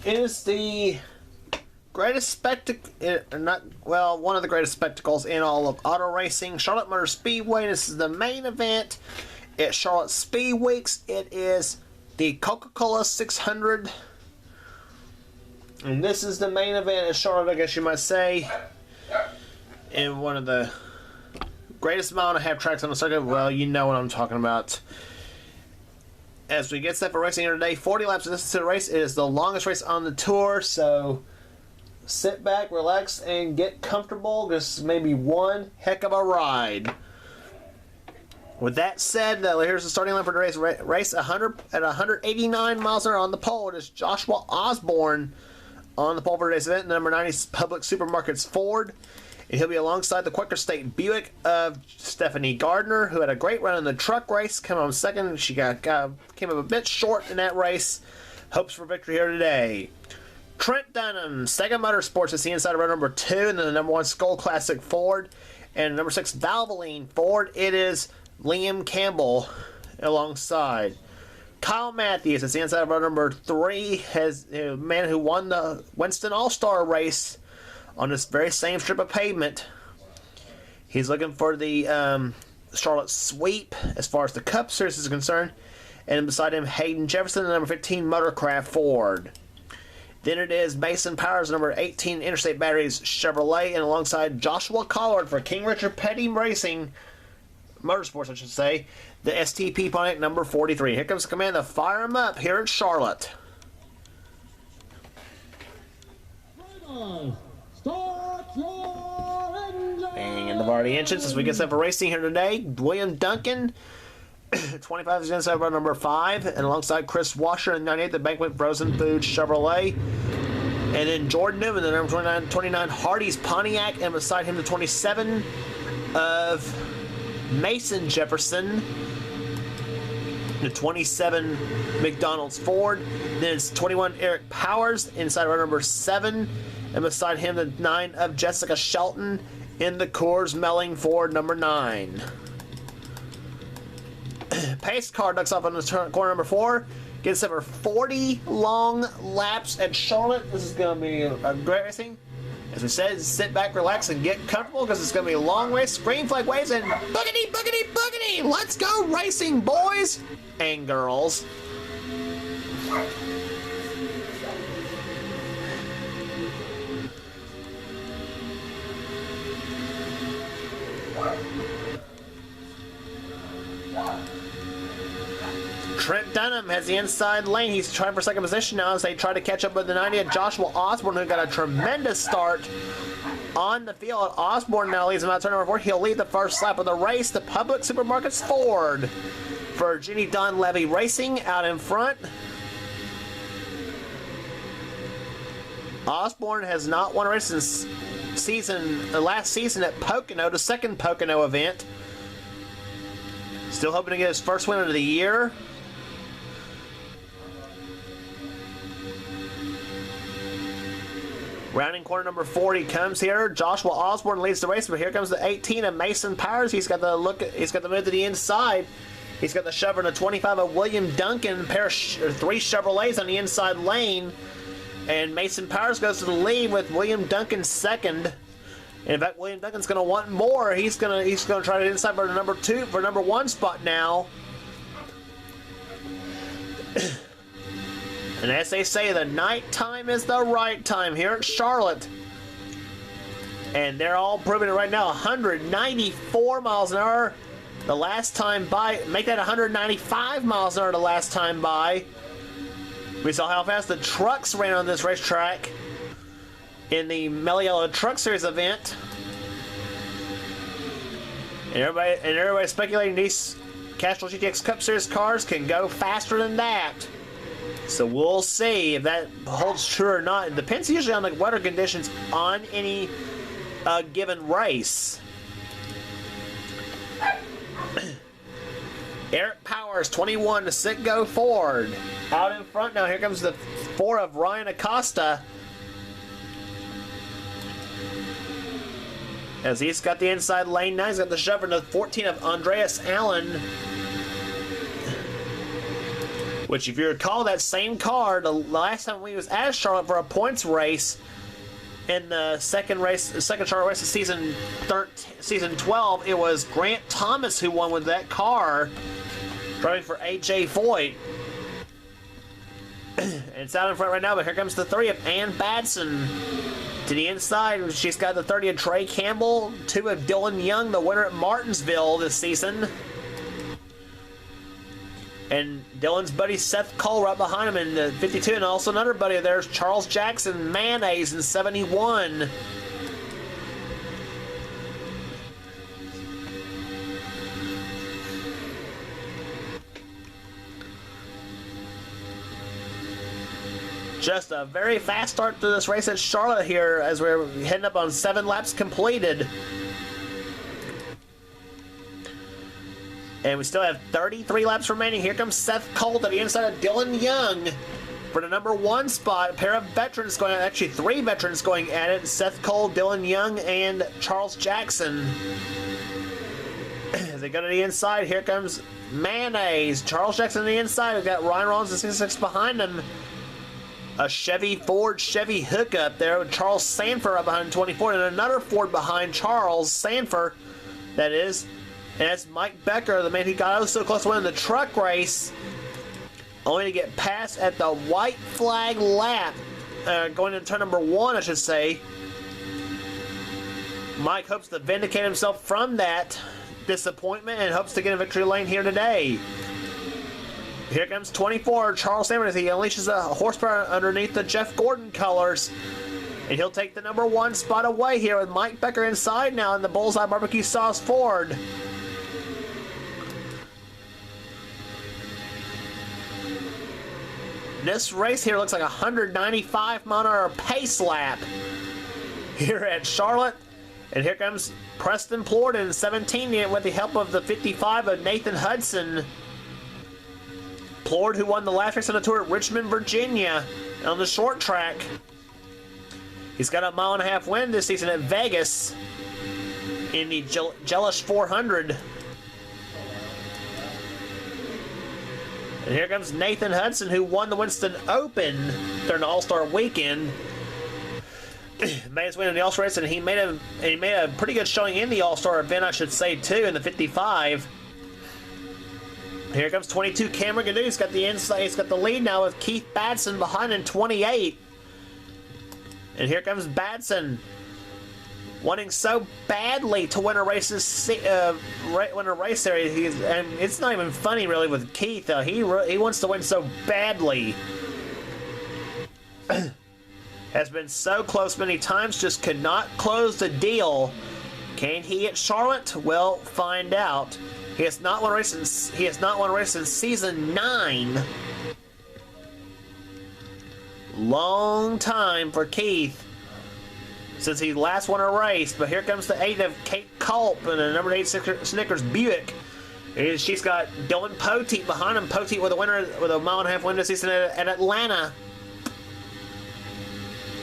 is the greatest spectacle, one of the greatest spectacles in all of auto racing. Charlotte Motor Speedway. This is the main event at Charlotte Speed Weeks. It is the Coca-Cola 600. And this is the main event at Charlotte, I guess you might say. In one of the greatest mile and a half tracks on the circuit. Well, you know what I'm talking about. As we get set for racing here today, 40 laps of this race. It is the longest race on the tour, so sit back, relax, and get comfortable. This may be one heck of a ride. With that said, here's the starting line for today's race. 189 miles an hour on the pole. It is Joshua Osborne on the pole for today's event. Number 90 Public Supermarkets Ford. And he'll be alongside the Quaker State Buick of Stephanie Gardner, who had a great run in the truck race. Came on second. She came up a bit short in that race. Hopes for victory here today. Trent Dunham, Sega Motorsports, is the inside of row number 2, and then the number 1 Skull Classic Ford, and number 6 Valvoline Ford. It is Liam Campbell alongside. Kyle Matthews is the inside of row number 3, has a man who won the Winston All-Star race on this very same strip of pavement. He's looking for the Charlotte sweep as far as the Cup Series is concerned. And beside him, Hayden Jefferson, the number 15 Motorcraft Ford. Then it is Mason Powers, number 18 Interstate Batteries Chevrolet, and alongside Joshua Collard for King Richard Petty Racing Motorsports, I should say, the STP Pontiac number 43. Here comes the command to fire him up here at Charlotte. Start your engine! Bang in the Vardy entrance as we get set for racing here today. William Duncan, 25 is inside row number 5, and alongside Chris Washer in 98, the Banquet Frozen Food Chevrolet. And then Jordan Newman, the number 29 Hardee's Pontiac, and beside him the 27 of Mason Jefferson, the 27 McDonald's Ford. Then it's 21 Eric Powers inside row number 7, and beside him the 9 of Jessica Shelton in the Coors Melling Ford number 9. Pace car ducks off on the corner number 4. Gets set for 40 long laps at Charlotte. This is going to be a great racing. As we said, sit back, relax, and get comfortable because it's going to be a long race. Green flag waves and boogity, boogity, boogity! Let's go racing, boys and girls. Trent Dunham has the inside lane. He's trying for second position now as they try to catch up with the 90th Joshua Osborne, who got a tremendous start on the field. Osborne now leads him out turn number 4. He'll lead the first lap of the race. The Public Supermarkets Ford for Jenny Dunleavy Racing out in front. Osborne has not won a race since last season at Pocono, the second Pocono event. Still hoping to get his first win of the year. Rounding corner number 40 comes here. Joshua Osborne leads the race, but here comes the 18 of Mason Powers. He's got the move to the inside. He's got the shove in the 25 of William Duncan, a pair of 3 Chevrolets on the inside lane. And Mason Powers goes to the lead with William Duncan second. And in fact, William Duncan's going to want more. He's going to try to inside for the number 1 spot now. And as they say, the night time is the right time here at Charlotte. And they're all proving it right now. 194 miles an hour the last time by. Make that 195 miles an hour the last time by. We saw how fast the trucks ran on this racetrack in the Meliello Truck Series event. And everybody's speculating these Castrol GTX Cup Series cars can go faster than that. So we'll see if that holds true or not. It depends usually on the weather conditions on any given race. Eric Powers, 21 to Citgo Ford. Out in front now, here comes the 4 of Ryan Acosta. As he's got the inside lane now, he's got the shove in the 14 of Andreas Allen. Which, if you recall, that same car, the last time we was at Charlotte for a points race, in the second Charlotte race of season 12, it was Grant Thomas who won with that car, driving for AJ Foyt. And it's out in front right now, but here comes the 3 of Ann Batson. To the inside, she's got the 30 of Trey Campbell, 2 of Dylan Young, the winner at Martinsville this season. And Dylan's buddy Seth Cole right behind him in the 52, and also another buddy of theirs, Charles Jackson Mayonnaise in 71. Just a very fast start to this race at Charlotte here as we're heading up on 7 laps completed. And we still have 33 laps remaining. Here comes Seth Cole to the inside of Dylan Young for the number 1 spot. A pair of veterans going, actually 3 veterans going at it. Seth Cole, Dylan Young, and Charles Jackson. As they go to the inside, here comes Mayonnaise. Charles Jackson on the inside. We've got Ryan Rollins and 66 behind him. A Ford Chevy hookup there with Charles Sanford up behind 24, and another Ford behind Charles Sanford, that is. And that's Mike Becker, the man who got so close to winning the truck race, only to get passed at the white flag lap, going into turn number 1, I should say. Mike hopes to vindicate himself from that disappointment and hopes to get a victory lane here today. Here comes 24, Charles Sanford, as he unleashes a horsepower underneath the Jeff Gordon colors. And he'll take the number 1 spot away here with Mike Becker inside now in the Bullseye Barbecue Sauce Ford. This race here looks like a 195-mile-an-hour pace lap here at Charlotte. And here comes Preston Plord in 17 with the help of the 55 of Nathan Hudson. Plord, who won the last race on the tour at Richmond, Virginia, on the short track. He's got a 1.5 mile win this season at Vegas in the Jealous 400. And here comes Nathan Hudson, who won the Winston Open during the All-Star weekend. Made his win in the All-Star race, and he made a pretty good showing in the All-Star event, I should say, too, in the 55. Here comes 22 Cameron Gadoo. He's got the inside. He's got the lead now with Keith Batson behind in 28. And here comes Batson, wanting so badly to win a race there. And it's not even funny really with Keith. He wants to win so badly. Has been so close many times, just could not close the deal. Can he at Charlotte? We'll find out. He has not won a race since season 9. Long time for Keith since he last won a race. But here comes the 8 of Kate Culp and the number 8 Snickers Buick. And she's got Dylan Poteet behind him. Poteet with a 1.5 mile win this season at Atlanta.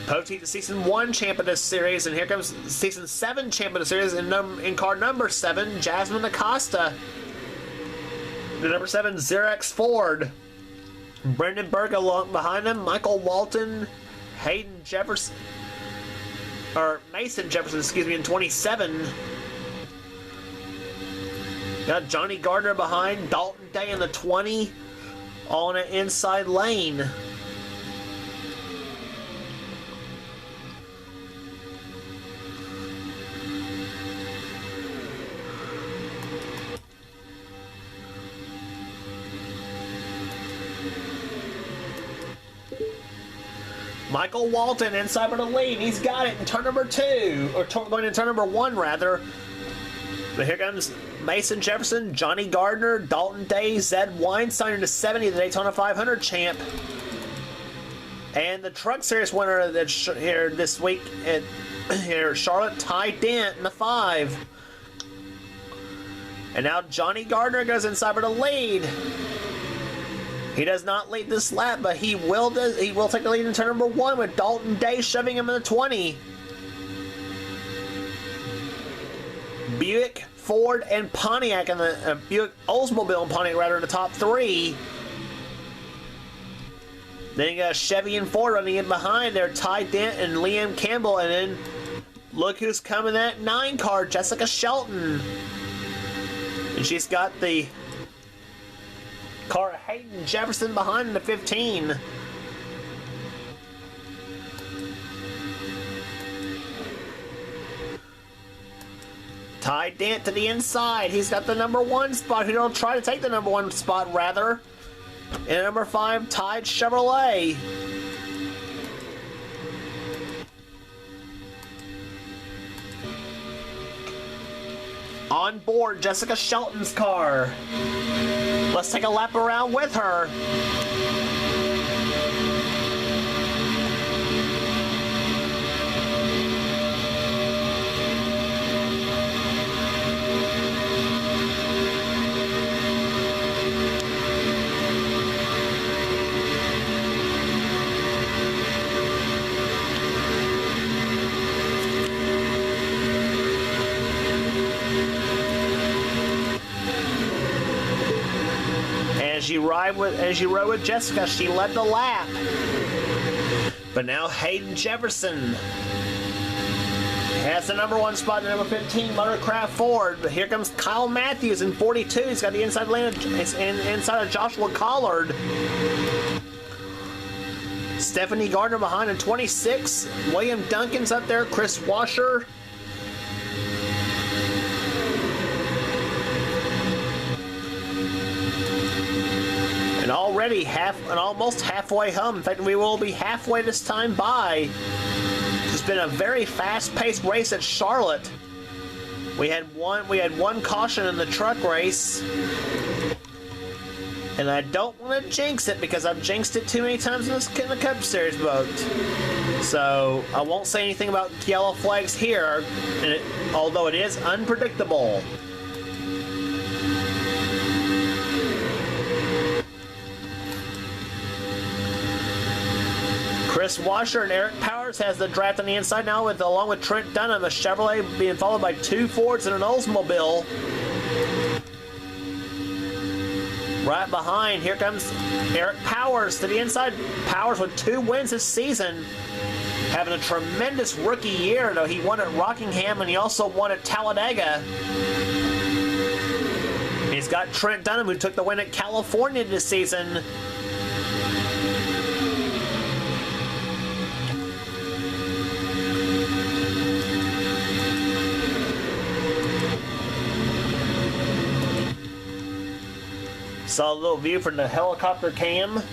Poteet, the season 1 champ of this series, and here comes season 7 champ of the series in car number 7, Jasmine Acosta. The number 7 Xerox Ford. Brendan Berg along behind him, Michael Walton, Mason Jefferson, in 27. Got Johnny Gardner behind, Dalton Day in the 20, all in an inside lane. Michael Walton inside for the lead. He's got it in turn number 2, or going in turn number 1 rather. But here comes Mason Jefferson, Johnny Gardner, Dalton Day, Zed Weinstein in the 70, the Daytona 500 champ. And the Truck Series winner that's here this week at Charlotte, Ty Dent in the 5. And now Johnny Gardner goes inside for the lead. He does not lead this lap, but he will take the lead in turn number 1 with Dalton Day shoving him in the 20. Buick, Ford, and Pontiac, and the Buick Oldsmobile and Pontiac rather in the top 3. Then you got Chevy and Ford running in behind there, Ty Dent and Liam Campbell, and then look who's coming, that 9 car, Jessica Shelton. And she's got the car Hayden Jefferson behind in the 15. Ty Dent to the inside. He's got the number 1 spot. He'll try to take the number 1 spot, rather. And number 5, Tide Chevrolet. On board, Jessica Shelton's car. Let's take a lap around with her. As you rode with Jessica, she led the lap. But now Hayden Jefferson has the number 1 spot in number 15, Motorcraft Ford. But here comes Kyle Matthews in 42. He's got the inside lane inside of Joshua Collard. Stephanie Gardner behind in 26. William Duncan's up there. Chris Washer. And already almost halfway home. In fact, we will be halfway this time by. It's been a very fast-paced race at Charlotte. We had one caution in the truck race. And I don't want to jinx it because I've jinxed it too many times in the Cup Series boat. So I won't say anything about yellow flags here, although it is unpredictable. Chris Washer and Eric Powers has the draft on the inside now, along with Trent Dunham, a Chevrolet being followed by 2 Fords and an Oldsmobile. Right behind, here comes Eric Powers to the inside. Powers with 2 wins this season, having a tremendous rookie year. Though he won at Rockingham and he also won at Talladega. He's got Trent Dunham, who took the win at California this season. Saw a little view from the helicopter cam. And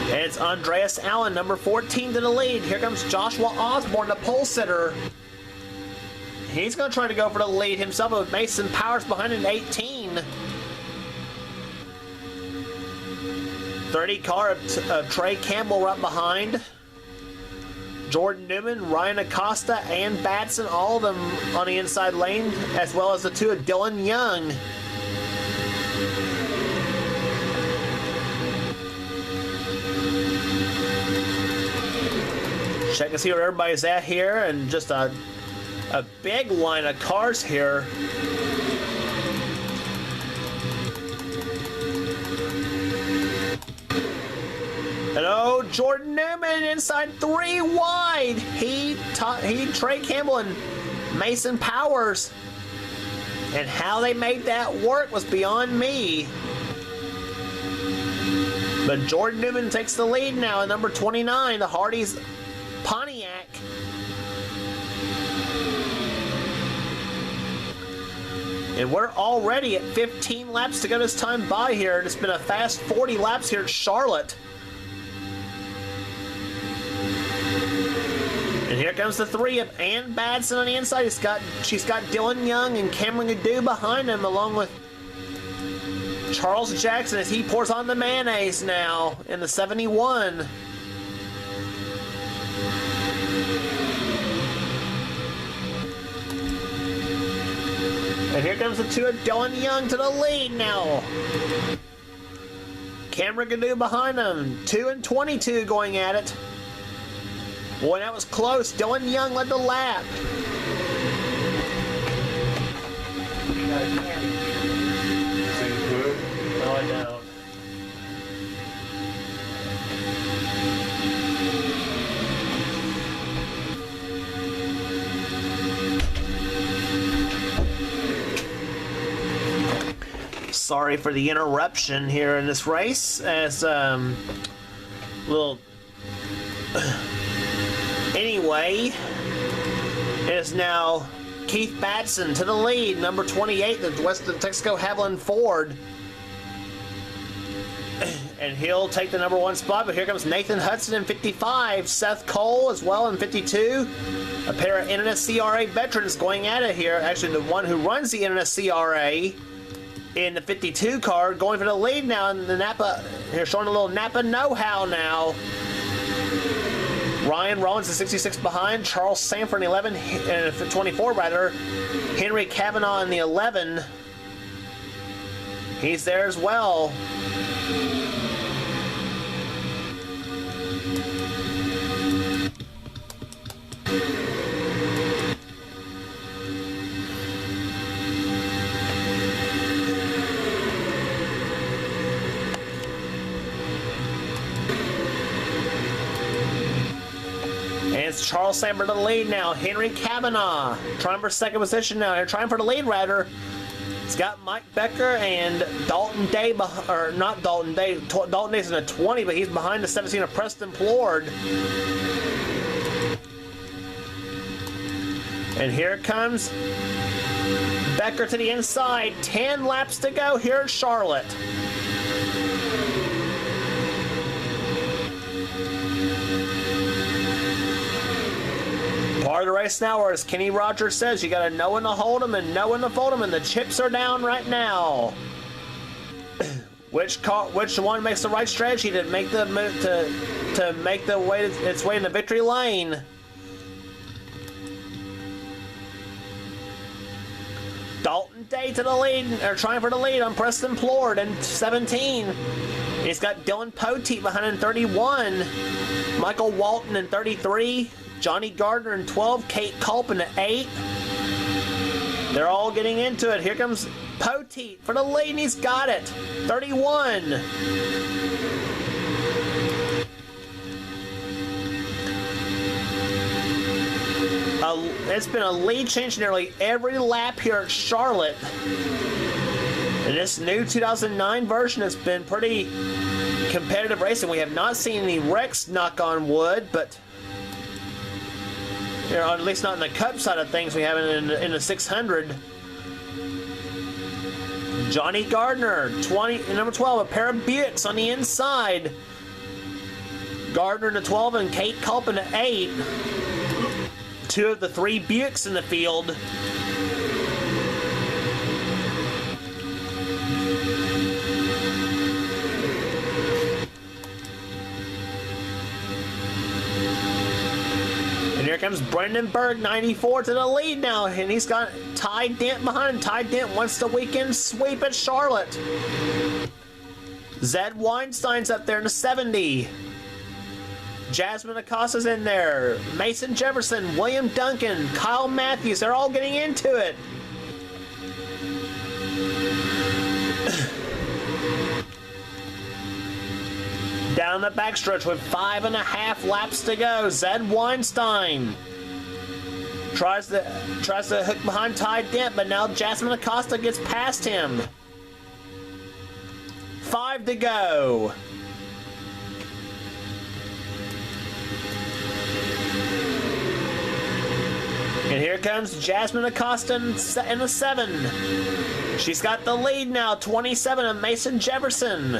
it's Andreas Allen, number 14, to the lead. Here comes Joshua Osborne, the pole sitter. He's going to try to go for the lead himself with Mason Powers behind in 18. 30 car of Trey Campbell right behind. Jordan Newman, Ryan Acosta, and Batson, all of them on the inside lane, as well as the 2 of Dylan Young. Check and see where everybody's at here, and just a big line of cars here. Hello, Jordan Newman inside 3 wide. He Trey Campbell and Mason Powers. And how they made that work was beyond me. But Jordan Newman takes the lead now at number 29, the Hardee's Pontiac. And we're already at 15 laps to go this time by here. It's been a fast 40 laps here at Charlotte. And here comes the 3 of Ann Badson on the inside. She's got Dylan Young and Cameron Gadu behind him, along with Charles Jackson as he pours on the mayonnaise now in the 71. And here comes the 2 of Dylan Young to the lead now. Cameron Gadu behind them. 2 and 22 going at it. Boy, that was close. Dylan Young led the lap. No, I don't. Sorry for the interruption here in this race, as little. Anyway, it is now Keith Batson to the lead, number 28, the West of Texaco Haviland Ford. And he'll take the number 1 spot, but here comes Nathan Hudson in 55, Seth Cole as well in 52. A pair of NSCRA veterans going at it here. Actually, the one who runs the NSCRA in the 52 car going for the lead now in the Napa. Here showing a little Napa know-how now. Ryan Rollins is 66 behind. Charles Sanford in 11, and 24 rather. Henry Kavanaugh in the 11. He's there as well. It's Charles Sanford to the lead now. Henry Kavanaugh trying for second position now. They're trying for the lead, rather. It's got Mike Becker and Dalton Day, or not Dalton Day. Dalton Day's in a 20, but he's behind the 17 of Preston Plord. And here comes Becker to the inside. 10 laps to go here at Charlotte. Part of the race now, or as Kenny Rogers says, you got to know when to hold them and know when to fold them, and the chips are down right now. Which one makes the right strategy to make the move to make the way its way in the victory lane? Dalton Day to the lead, or trying for the lead on Preston Plord in 17. He's got Dylan Poteet behind in 31, Michael Walton in 33. Johnny Gardner in 12, Kate Culpin at 8. They're all getting into it. Here comes Poteet for the lead, and he's got it. 31. It's been a lead change nearly every lap here at Charlotte. And this new 2009 version has been pretty competitive racing. We have not seen any wrecks, knock on wood, but or at least not in the Cup side of things. We have it in the 600. Johnny Gardner, number 12, a pair of Buicks on the inside. Gardner to 12 and Kate Culpin to 8. 2 of the 3 Buicks in the field. And here comes Brendan Berg, 94, to the lead now, and he's got Ty Dent behind. Ty Dent wants the weekend sweep at Charlotte. Zed Weinstein's up there in the 70. Jasmine Acosta's in there. Mason Jefferson, William Duncan, Kyle Matthews, they're all getting into it. Down the backstretch with 5.5 laps to go. Zed Weinstein tries to hook behind Ty Dent, but now Jasmine Acosta gets past him. 5 to go. And here comes Jasmine Acosta in the 7. She's got the lead now, 27 of Mason Jefferson.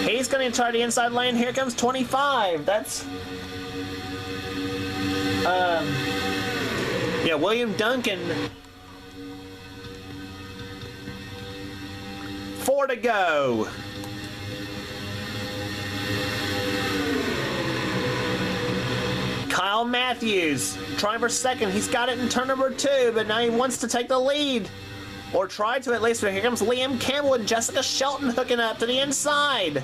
He's going to try the inside lane. Here comes 25. That's yeah, William Duncan. 4 to go. Kyle Matthews trying for second. He's got it in turn number 2, but now he wants to take the lead. Or try to at least. Here comes Liam Campbell and Jessica Shelton hooking up to the inside.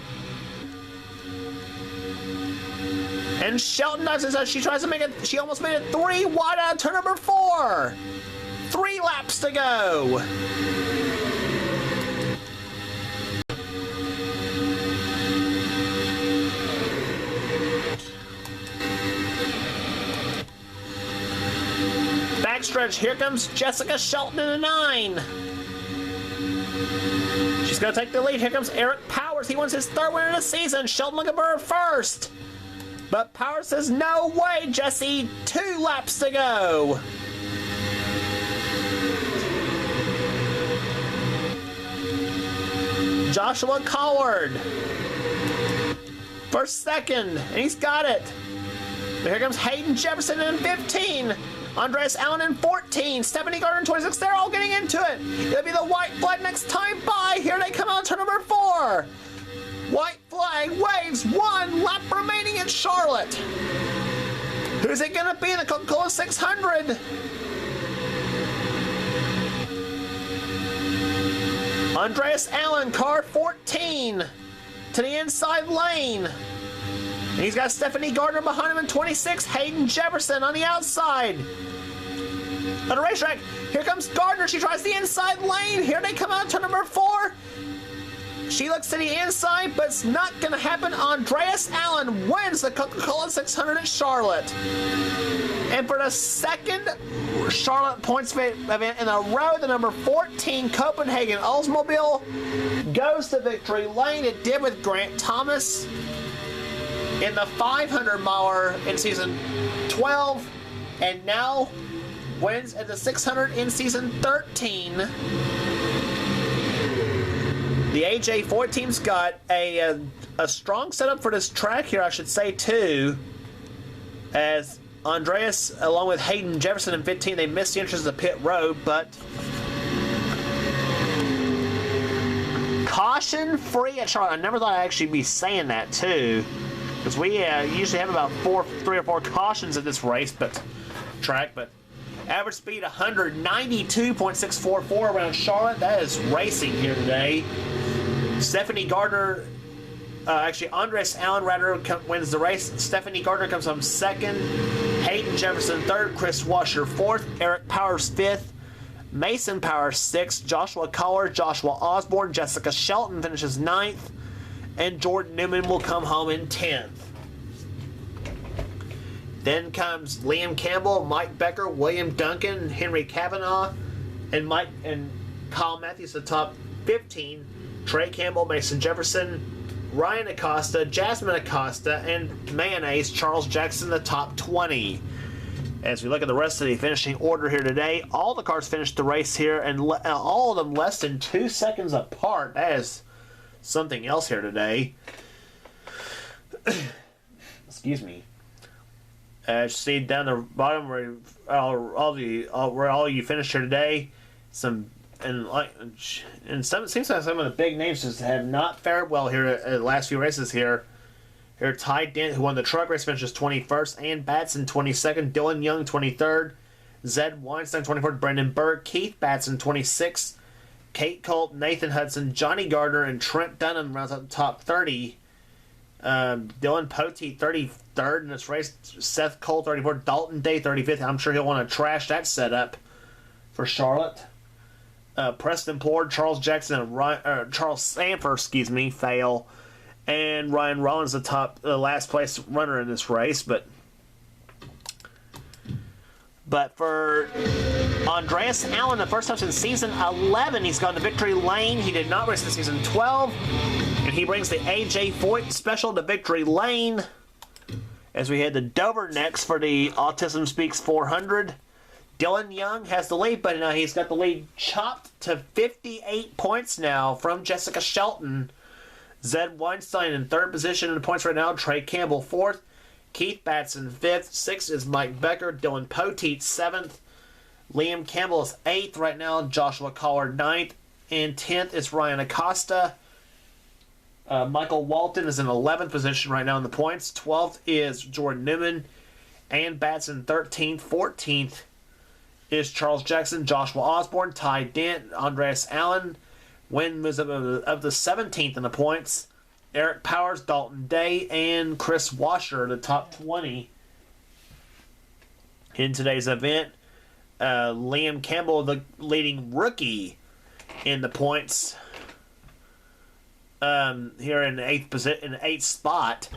And Shelton does it. She tries to make it. She almost made it 3 wide out of turn number 4. 3 laps to go. backstretch. Here comes Jessica Shelton in a 9. She's going to take the lead. Here comes Eric Powers. He wants his 3rd win of the season. Shelton looking for her first. But Powers says, no way, Jesse. 2 laps to go. Joshua Collard for 2nd, and he's got it. But here comes Hayden Jefferson in 15. Andreas Allen in 14. Stephanie Gardner in 26. They're all getting into it. It'll be the white flag next time by. Here they come on turn number 4. White flag waves. 1 lap remaining in Charlotte. Who's it going to be in the Coca-Cola 600? Andreas Allen, car 14, to the inside lane. And he's got Stephanie Gardner behind him in 26. Hayden Jefferson on the outside. On the racetrack, here comes Gardner. She tries the inside lane. Here they come out to number 4. She looks to the inside, but it's not going to happen. Andreas Allen wins the Coca-Cola 600 at Charlotte. And for the 2nd Charlotte points event in a row, the number 14 Copenhagen Oldsmobile goes to victory lane. It did with Grant Thomas in the 500-miler in season 12, and now wins at the 600 in season 13. The AJ4 team's got a strong setup for this track here, I should say, too, as Andreas, along with Hayden Jefferson in 15, they missed the entrance of the pit road, but caution free at Charlotte. I never thought I'd actually be saying that, too, because we usually have about 3 or 4 cautions at this race, but average speed 192.644 around Charlotte. That is racing here today. Stephanie Gardner, Andreas Allen wins the race. Stephanie Gardner comes home 2nd. Hayden Jefferson 3rd. Chris Washer 4th. Eric Powers 5th. Mason Powers 6th. Joshua Collard, Joshua Osborne, Jessica Shelton finishes 9th. And Jordan Newman will come home in 10th. Then comes Liam Campbell, Mike Becker, William Duncan, Henry Kavanaugh, and Kyle Matthews, the top 15. Trey Campbell, Mason Jefferson, Ryan Acosta, Jasmine Acosta, and Mayonnaise Charles Jackson, the top 20. As we look at the rest of the finishing order here today, all the cars finished the race here, and all of them less than 2 seconds apart. That is something else here today. Excuse me. As you see down the bottom where all you finished here today, some seems like some of the big names just have not fared well here at the last few races here. Here, Ty Dent, who won the truck race, finishes 21st. Ann Batson, 22nd. Dylan Young, 23rd. Zed Weinstein, 24th. Brendan Berg. Keith Batson, 26th. Kate Colt, Nathan Hudson, Johnny Gardner, and Trent Dunham rounds up the top 30. Dylan Poteet, 33rd in this race. Seth Cole, 34th. Dalton Day, 35th. I'm sure he'll want to trash that setup for Charlotte. Preston Plord, Charles Jackson, and Charles Sanford, fail. And Ryan Rollins, the last place runner in this race. But for Andreas Allen, the first time since season 11, he's gone to victory lane. He did not race in season 12. And he brings the AJ Foyt special to victory lane. As we head to Dover next for the Autism Speaks 400. Dylan Young has the lead, but now he's got the lead chopped to 58 points now from Jessica Shelton. Zed Weinstein in 3rd position in the points right now. Trey Campbell 4th. Keith Batson 5th. 6th is Mike Becker. Dylan Poteet 7th. Liam Campbell is 8th right now. Joshua Collard 9th. And 10th is Ryan Acosta. Michael Walton is in 11th position right now in the points. 12th is Jordan Newman. Ann Batson 13th. 14th is Charles Jackson, Joshua Osborne, Ty Dent, Andreas Allen. Wynn moves up of the 17th in the points. Eric Powers, Dalton Day, and Chris Washer, the top 20 in today's event. Liam Campbell, the leading rookie in the points, here in the 8th spot.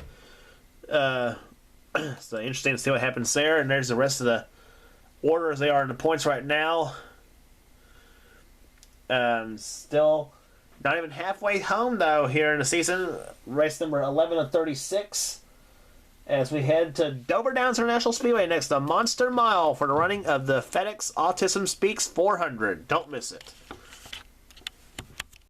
So interesting to see what happens there. And there's the rest of the order as they are in the points right now. Still not even halfway home, though, here in the season. Race number 11 of 36. As we head to Dover Downs International Speedway next to Monster Mile for the running of the FedEx Autism Speaks 400. Don't miss it.